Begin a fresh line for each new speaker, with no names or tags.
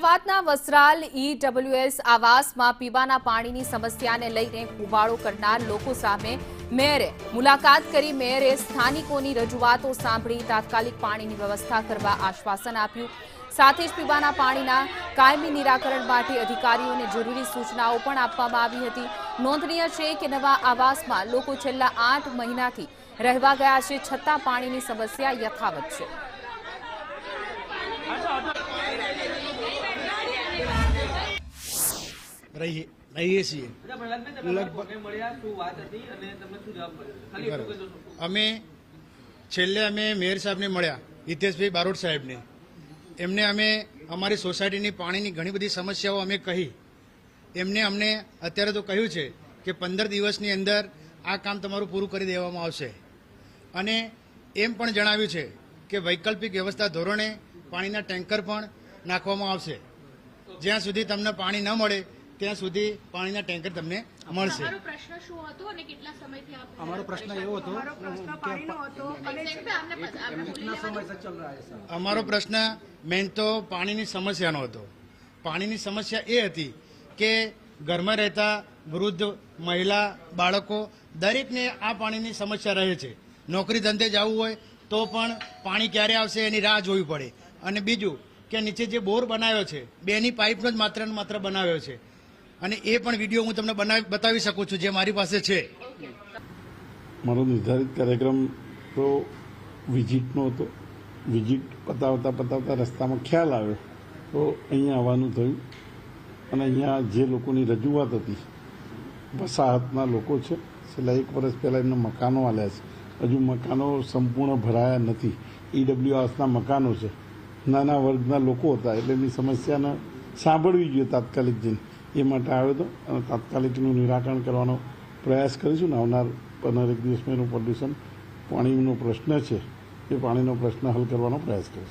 અમદાવાદના વસ્ત્રાલ ઈડબ્લ્યુએસ આવાસમાં પીવાના પાણીની સમસ્યાને લઈને હોબાળો કરનાર લોકો સામે મેયરે મુલાકાત કરી મેયરે સ્થાનિકોની રજૂઆતો સાંભળી તાત્કાલિક પાણીની વ્યવસ્થા કરવા આશ્વાસન આપ્યું। સાથે જ પીવાના પાણીના કાયમી નિરાકરણ માટે અધિકારીઓને જરૂરી સૂચનાઓ પણ આપવામાં આવી હતી। નોંધનીય છે કે નવા આવાસમાં લોકો છેલ્લા 8 મહિનાથી રહેવા ગયા છે, છતાં પાણીની સમસ્યા યથાવત છે।
રહીએ છીએ અમે મેયર સાહેબને મળ્યા, હિતેશભાઈ બારોટ સાહેબને। એમને અમે અમારી સોસાયટીની પાણીની ઘણી બધી સમસ્યાઓ અમે કહી। એમને અમને અત્યારે તો કહ્યું છે કે 15 દિવસની અંદર આ કામ તમારું પૂરું કરી દેવામાં આવશે અને એમ પણ જણાવ્યું છે કે વૈકલ્પિક વ્યવસ્થા ધોરણે પાણીના ટેન્કર પણ નાખવામાં આવશે। જ્યાં સુધી તમને પાણી ન મળે ત્યાં સુધી પાણીના ટેન્કર તમને મળશે।
અમારો પ્રશ્ન એવો હતો
અમારો પ્રશ્ન મેન તો પાણીની સમસ્યાનો હતો। પાણીની સમસ્યા એ હતી કે ઘરમાં રહેતા વૃદ્ધ, મહિલા, બાળકો દરેકને આ પાણીની સમસ્યા રહે છે। નોકરી ધંધે જવું હોય તો પણ પાણી ક્યારે આવશે એની રાહ જોવી પડે। અને બીજું કે નીચે જે બોર બનાવ્યો છે, બેની પાઇપનો જ માત્ર ને માત્ર બનાવ્યો છે અને એ પણ વિડીયો હું તમને બતાવી શકું છું, જે મારી પાસે છે।
મારો નિર્ધારિત કાર્યક્રમ તો વિઝિટનો હતો। વિઝિટ પતાવતા રસ્તામાં ખ્યાલ આવ્યો તો અહીંયા આવવાનું થયું અને અહીંયા જે લોકોની રજૂઆત હતી, વસાહતના લોકો છે, છેલ્લા 1 વર્ષ પહેલાં એમને મકાનો આલ્યા છે, હજુ મકાનો સંપૂર્ણ ભરાયા નથી। ઈડબ્લ્યુ આવાસના મકાનો છે, નાના વર્ગના લોકો હતા, એટલે એમની સમસ્યાને સાંભળવી જોઈએ તાત્કાલિક જઈને, એ માટે આવ્યો હતો અને તાત્કાલિકનું નિરાકરણ કરવાનો પ્રયાસ કરીશું ને આવનાર 15 દિવસમાં એનું પ્રદૂષણ પાણીનો પ્રશ્ન છે, એ પાણીનો પ્રશ્ન હલ કરવાનો પ્રયાસ કરીશું।